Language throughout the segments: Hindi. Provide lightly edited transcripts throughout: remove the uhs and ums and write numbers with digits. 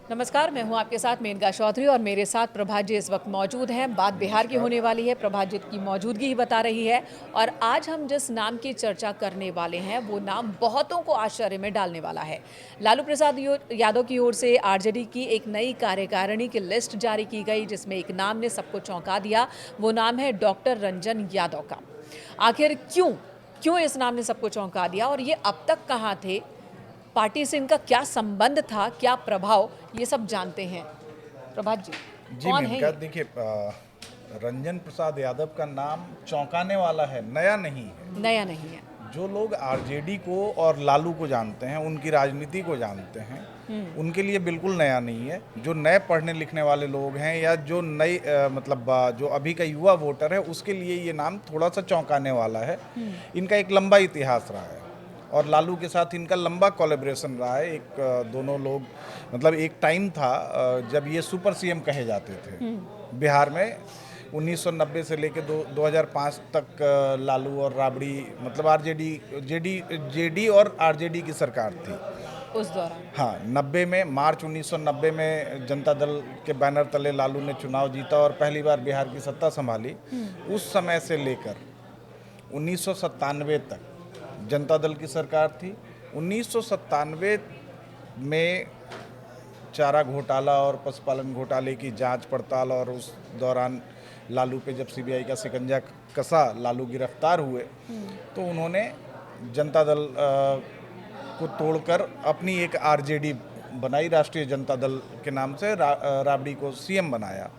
नमस्कार, मैं हूं आपके साथ मेनका चौधरी और मेरे साथ प्रभात जी इस वक्त मौजूद हैं। बात बिहार की होने वाली है, प्रभात जी की मौजूदगी ही बता रही है। और आज हम जिस नाम की चर्चा करने वाले हैं वो नाम बहुतों को आश्चर्य में डालने वाला है। लालू प्रसाद यादव की ओर से आरजेडी की एक नई कार्यकारिणी की लिस्ट जारी की गई जिसमें एक नाम ने सबको चौंका दिया। वो नाम है डॉक्टर रंजन यादव का। आखिर क्यों क्यों इस नाम ने सबको चौंका दिया और ये अब तक कहाँ थे, पार्टी से इनका क्या संबंध था, क्या प्रभाव, ये सब जानते हैं। प्रभात जी, जी कौन है मेनका, ये? देखिए, रंजन प्रसाद यादव का नाम चौंकाने वाला है, नया नहीं है। नया नहीं है। जो लोग आरजेडी को और लालू को जानते हैं, उनकी राजनीति को जानते हैं, उनके लिए बिल्कुल नया नहीं है। जो नए पढ़ने लिखने वाले लोग हैं या जो नई जो अभी का युवा वोटर है, उसके लिए ये नाम थोड़ा सा चौंकाने वाला है। इनका एक लंबा इतिहास रहा है और लालू के साथ इनका लंबा कोलैबोरेशन रहा है। दोनों लोग, मतलब एक टाइम था जब ये सुपर सीएम कहे जाते थे बिहार में। 1990 से लेकर 2005 तक लालू और राबड़ी, मतलब आरजेडी, जेडी और आरजेडी की सरकार थी उस दौरान। हाँ। 90 में, मार्च 1990 में जनता दल के बैनर तले लालू ने चुनाव जीता और पहली बार बिहार की सत्ता संभाली। उस समय से लेकर 1997 तक जनता दल की सरकार थी। 1997 में चारा घोटाला और पशुपालन घोटाले की जांच पड़ताल, और उस दौरान लालू पे जब सीबीआई का शिकंजा कसा, लालू गिरफ्तार हुए, तो उन्होंने जनता दल को तोड़कर अपनी एक आरजेडी बनाई, राष्ट्रीय जनता दल के नाम से। राबड़ी को सीएम बनाया।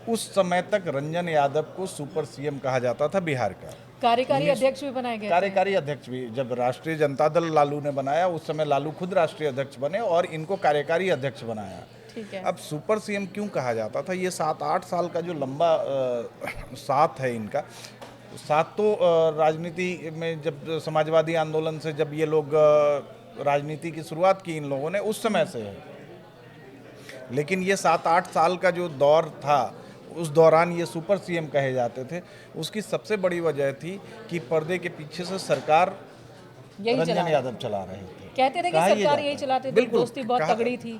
उस समय तक रंजन यादव को सुपर सीएम कहा जाता था बिहार का। कार्यकारी अध्यक्ष भी बनाए गए थे। कार्यकारी अध्यक्ष भी जब राष्ट्रीय जनता दल लालू ने बनाया, उस समय लालू खुद राष्ट्रीय अध्यक्ष बने और इनको कार्यकारी अध्यक्ष बनाया। ठीक है। अब सुपर सीएम क्यों कहा जाता था? ये 7-8 साल का जो लंबा साथ है इनका, साथ तो राजनीति में, जब समाजवादी आंदोलन से जब ये लोग राजनीति की शुरुआत की इन लोगों ने, उस समय से है। लेकिन ये 7-8 साल का जो दौर था, उस दौरान ये सुपर सीएम कहे जाते थे। उसकी सबसे बड़ी वजह थी कि पर्दे के पीछे से सरकार रंजन यादव चला रहे थे। कहते थे कि सरकार यही चलाते थे, बिल्कुल, दोस्ती बहुत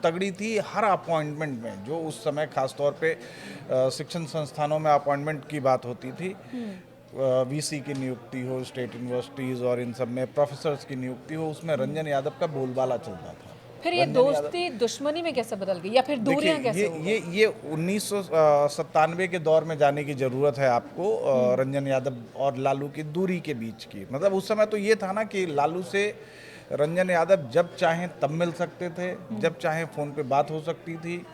तगड़ी थी। हर अपॉइंटमेंट में, जो उस समय खासतौर पे शिक्षण संस्थानों में अपॉइंटमेंट की बात होती थी, वीसी की नियुक्ति हो, स्टेट यूनिवर्सिटीज़ और इन सब में प्रोफेसर्स की नियुक्ति हो, उसमें रंजन यादव का बोलबाला चलता था। फिर ये दोस्ती दुश्मनी में कैसे बदल गई या फिर दूरियां कैसे हो गई? ये 1997 के दौर में जाने की ज़रूरत है आपको। रंजन यादव और लालू की दूरी के बीच की, मतलब उस समय तो ये था ना कि लालू से रंजन यादव जब चाहें तब मिल सकते थे, जब चाहें फ़ोन पे बात हो सकती थी।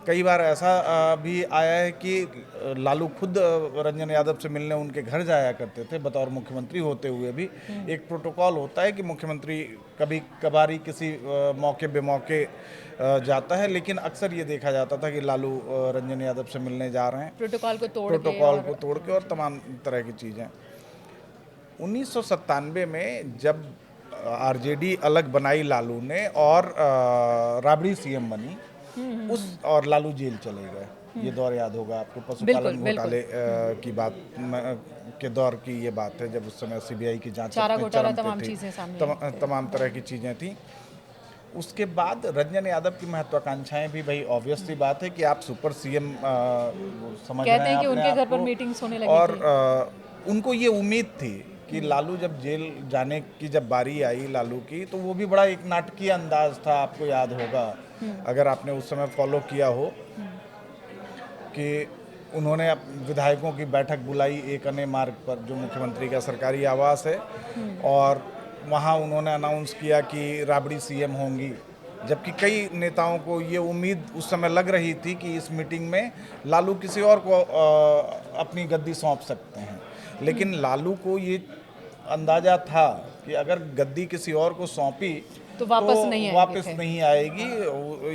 कई बार ऐसा भी आया है कि लालू खुद रंजन यादव से मिलने उनके घर जाया करते थे, बतौर मुख्यमंत्री होते हुए भी। एक प्रोटोकॉल होता है कि मुख्यमंत्री कभी कभारी किसी मौके बेमौके जाता है, लेकिन अक्सर ये देखा जाता था कि लालू रंजन यादव से मिलने जा रहे हैं, प्रोटोकॉल को तोड़ के और तमाम तरह की चीज़ें। 1997 में जब आरजेडी अलग बनाई लालू ने और राबड़ी सीएम बनी, और लालू जेल चले गए। ये दौर याद होगा आपको, पशुपालन घोटाले की बात के दौर की ये बात है, जब उस समय सीबीआई की जांच अपने चरम पे थी, तमाम तरह की चीज़ें थी। उसके बाद रंजन यादव की महत्वाकांक्षाएं भी, भाई ऑब्वियस सी बात है कि आप सुपर सीएम समझ रहे हैं, कहते हैं कि उनके घर पर मीटिंग्स होने लगी और उनको ये उम्मीद थी कि लालू जब जेल जाने की जब बारी आई लालू की, तो वो भी बड़ा एक नाटकीय अंदाज था, आपको याद होगा अगर आपने उस समय फॉलो किया हो, कि उन्होंने विधायकों की बैठक बुलाई एक अने मार्ग पर, जो मुख्यमंत्री का सरकारी आवास है, और वहाँ उन्होंने अनाउंस किया कि राबड़ी सीएम होंगी। जबकि कई नेताओं को ये उम्मीद उस समय लग रही थी कि इस मीटिंग में लालू किसी और को अपनी गद्दी सौंप सकते हैं, लेकिन लालू को ये अंदाजा था कि अगर गद्दी किसी और को सौंपी तो वापस नहीं आएगी।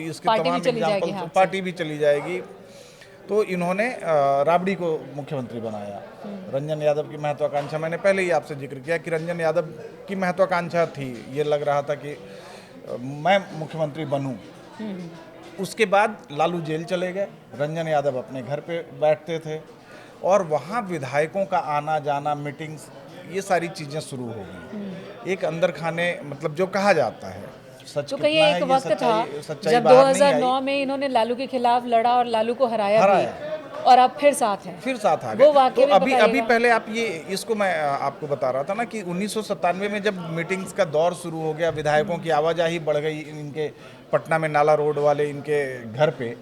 इसके तमाम एग्जाम्पल, पार्टी भी चली जाएगी। तो इन्होंने राबड़ी को मुख्यमंत्री बनाया। रंजन यादव की महत्वाकांक्षा, मैंने पहले ही आपसे जिक्र किया कि रंजन यादव की महत्वाकांक्षा थी, ये लग रहा था कि मैं मुख्यमंत्री बनूं। उसके बाद लालू जेल चले गए, रंजन यादव अपने घर पे बैठते थे, और वहाँ विधायकों का आना जाना, मीटिंग्स, ये सारी चीज़ें शुरू हो गई। एक अंदर खाने, मतलब जो कहा जाता है सच तो कितना कहीं है एक ये वक्त था सच्चाई जब बाहर नहीं आई। 2009 में इन्होंने लालू के खिलाफ लड़ा और लालू को हराया हराया। भी, और अब फिर साथ हैं। फिर साथ आ वो गए। तो वाकया भी अभी बताइएगा। पहले आप ये इसको मैं आपको बता रहा था ना कि 1997 में जब मीटिंग्स का दौर शुरू हो गया, विधायकों की आवाजाही बढ़ गई इनके पटना में नाला रोड वाले इनके घर पे।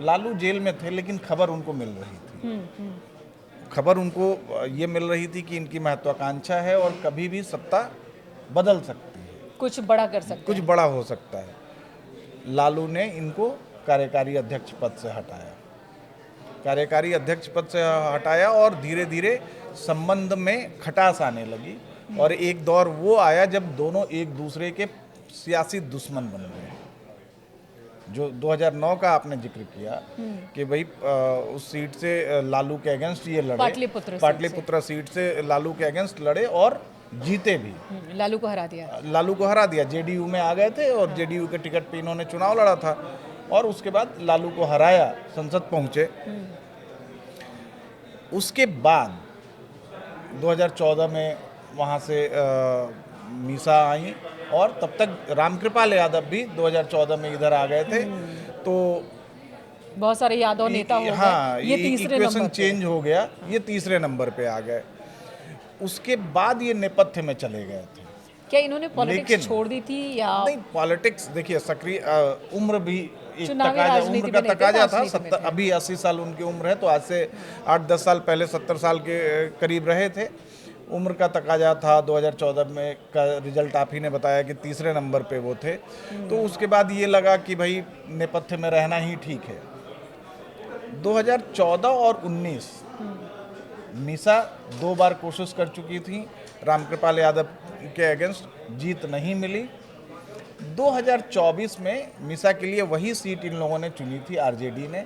लालू जेल में थे लेकिन खबर उनको मिल रही थी। खबर उनको ये मिल रही थी कि इनकी महत्वाकांक्षा है और कभी भी सत्ता बदल सकती है, कुछ बड़ा कर सकते कुछ हैं। बड़ा हो सकता है। लालू ने इनको कार्यकारी अध्यक्ष पद से हटाया, कार्यकारी अध्यक्ष पद से हटाया और धीरे धीरे संबंध में खटास आने लगी। और एक दौर वो आया जब दोनों एक दूसरे के सियासी दुश्मन बन गए। जो 2009 का आपने जिक्र किया कि भाई उस सीट से लालू के अगेंस्ट ये लड़े, पाटलिपुत्र सीट से लालू के अगेंस्ट लड़े और जीते भी। लालू को हरा दिया। लालू को हरा दिया, जेडीयू में आ गए थे और जेडीयू के टिकट पे इन्होंने चुनाव लड़ा था और उसके बाद लालू को हराया, संसद पहुंचे। उसके बाद 2014 में वहाँ से मीसा आई और तब तक रामकृपाल यादव भी 2014 में इधर आ गए थे। तो बहुत सारे यादव नेता हो गए। हाँ, ये तीसरे इक्वेशन नंबर पे। चेंज हो गया, ये तीसरे नंबर पे आ गए। उसके बाद ये नेपथ्य में चले गए थे। क्या इन्होंने पॉलिटिक्स लेकिन- छोड़ दी थी या नहीं, पॉलिटिक्स देखिए सक्रिय उम्र भी एक चुनावी तकाजा, राजनीति उम्र में का नहीं थे, तकाजा था। राजनीति में थे। अभी 80 साल उनकी उम्र है, तो आज से 8-10 साल पहले 70 साल के करीब रहे थे। उम्र का तकाजा था। 2014 में का रिजल्ट आप ही ने बताया कि तीसरे नंबर पे वो थे। तो उसके बाद ये लगा कि भाई नेपथ्य में रहना ही ठीक है। 2014 और 19 मीसा 2 बार कोशिश कर चुकी थी रामकृपाल यादव के अगेंस्ट, जीत नहीं मिली। 2024 में मीसा के लिए वही सीट इन लोगों ने चुनी थी, आरजेडी ने,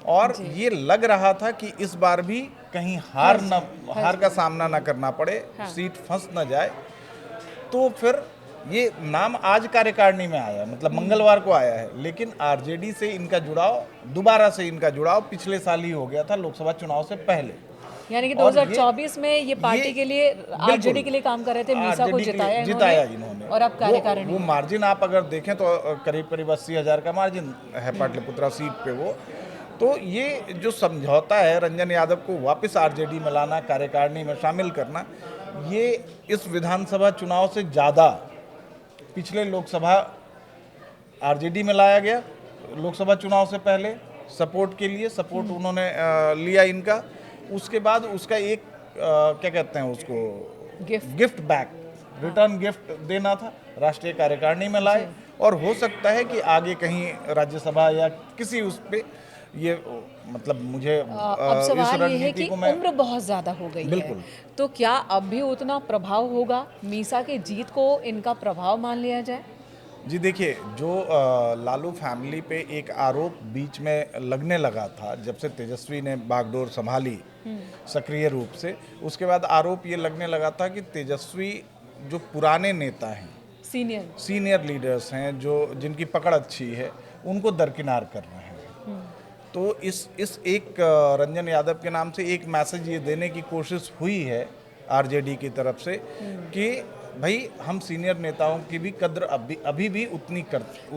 और ये लग रहा था कि इस बार भी कहीं हार का सामना ना करना पड़े, सीट फंस न जाए। तो फिर ये नाम आज कार्यकारिणी में आया, मतलब मंगलवार को आया है, लेकिन आरजेडी से इनका जुड़ाव, दोबारा से इनका जुड़ाव पिछले साल ही हो गया था, लोकसभा चुनाव से पहले। यानी कि और 2024 में ये पार्टी के लिए, आरजेडी के लिए काम कर रहे थे, मीसा को RJD के लिए जिताया इन्होंने। और अब कार्यकारिणी वो मार्जिन आप अगर देखें तो करीब 80,000 का मार्जिन है पाटलिपुत्रा सीट पे वो। तो ये जो समझौता है रंजन यादव को वापस आरजेडी में लाना, कार्यकारिणी में शामिल करना, ये इस विधानसभा चुनाव से ज़्यादा पिछले लोकसभा आरजेडी में लाया गया। लोकसभा चुनाव से पहले सपोर्ट के लिए, सपोर्ट उन्होंने लिया इनका। उसके बाद उसका एक क्या कहते हैं उसको, गिफ्ट बैक, रिटर्न गिफ्ट देना था, राष्ट्रीय कार्यकारिणी में लाए। और हो सकता है कि आगे कहीं राज्यसभा या किसी उस पे ये, मतलब मुझे अब इस सवाल ये है रणनीति कि को मैं उम्र बहुत ज्यादा हो गई है, बिल्कुल। तो क्या अब भी उतना प्रभाव होगा? मीसा के जीत को इनका प्रभाव मान लिया जाए? जी देखिए, जो लालू फैमिली पे एक आरोप बीच में लगने लगा था जब से तेजस्वी ने बागडोर संभाली सक्रिय रूप से, उसके बाद आरोप ये लगने लगा था कि तेजस्वी जो पुराने नेता हैं, सीनियर लीडर्स हैं, जो जिनकी पकड़ अच्छी है, उनको दरकिनार कर रहे हैं। तो इस एक रंजन यादव के नाम से एक मैसेज ये देने की कोशिश हुई है आरजेडी की तरफ से कि भाई हम सीनियर नेताओं की भी कद्र अभी भी उतनी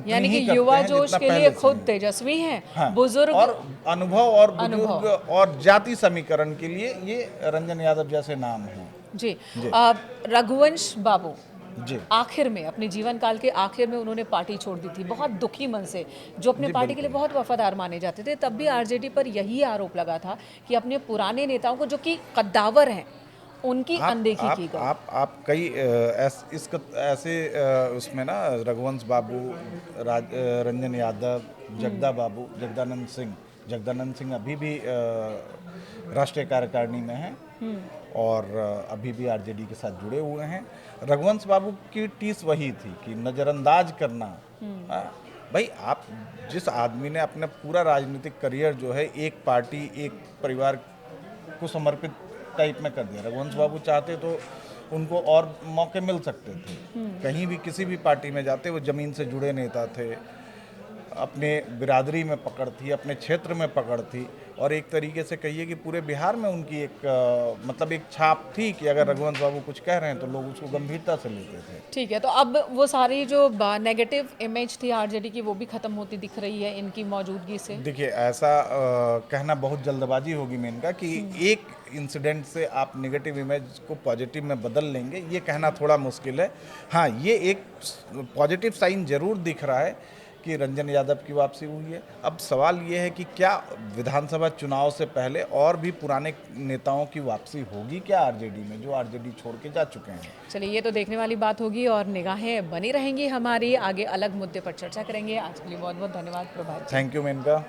यानी कि ही युवा करते हैं जोश जितना के लिए पहले से खुद है। तेजस्वी हैं, हाँ, बुजुर्ग और अनुभव और बुजुर्ग और जाति समीकरण के लिए ये रंजन यादव जैसे नाम हैं। जी। रघुवंश बाबू जी, आखिर में, अपने जीवन काल के आखिर में उन्होंने पार्टी छोड़ दी थी, बहुत दुखी मन से, जो अपने पार्टी के लिए बहुत वफादार माने जाते थे। तब भी आरजेडी पर यही आरोप लगा था कि अपने पुराने नेताओं को, जो कि कद्दावर हैं, उनकी अनदेखी की गई। आप कई ऐसे उसमें ना, रघुवंश बाबू, रंजन यादव, जगदानंद सिंह अभी भी राष्ट्रीय कार्यकारिणी में हैं और अभी भी आरजेडी के साथ जुड़े हुए हैं। रघुवंश बाबू की टीस वही थी कि नज़रअंदाज करना। भाई, आप जिस आदमी ने अपना पूरा राजनीतिक करियर जो है एक पार्टी, एक परिवार को समर्पित टाइप में कर दिया। रघुवंश बाबू चाहते तो उनको और मौके मिल सकते थे, कहीं भी किसी भी पार्टी में जाते, वो ज़मीन से जुड़े नेता थे। अपने बिरादरी में पकड़ थी, अपने क्षेत्र में पकड़ थी, और एक तरीके से कहिए कि पूरे बिहार में उनकी एक मतलब एक छाप थी कि अगर रघुवंश बाबू कुछ कह रहे हैं तो लोग उसको गंभीरता से लेते थे। ठीक है, तो अब वो सारी जो नेगेटिव इमेज थी आरजेडी की वो भी खत्म होती दिख रही है इनकी मौजूदगी से। देखिए, ऐसा कहना बहुत जल्दबाजी होगी मेनका कि एक इंसिडेंट से आप नेगेटिव इमेज को पॉजिटिव में बदल लेंगे, ये कहना थोड़ा मुश्किल है। हाँ, ये एक पॉजिटिव साइन जरूर दिख रहा है कि रंजन यादव की वापसी हुई है। अब सवाल ये है कि क्या विधानसभा चुनाव से पहले और भी पुराने नेताओं की वापसी होगी क्या आरजेडी में, जो आरजेडी छोड़ के जा चुके हैं? चलिए, ये तो देखने वाली बात होगी और निगाहें बनी रहेंगी हमारी, आगे अलग मुद्दे पर चर्चा करेंगे। आज के लिए बहुत बहुत धन्यवाद प्रभात जी। Thank you Maneka.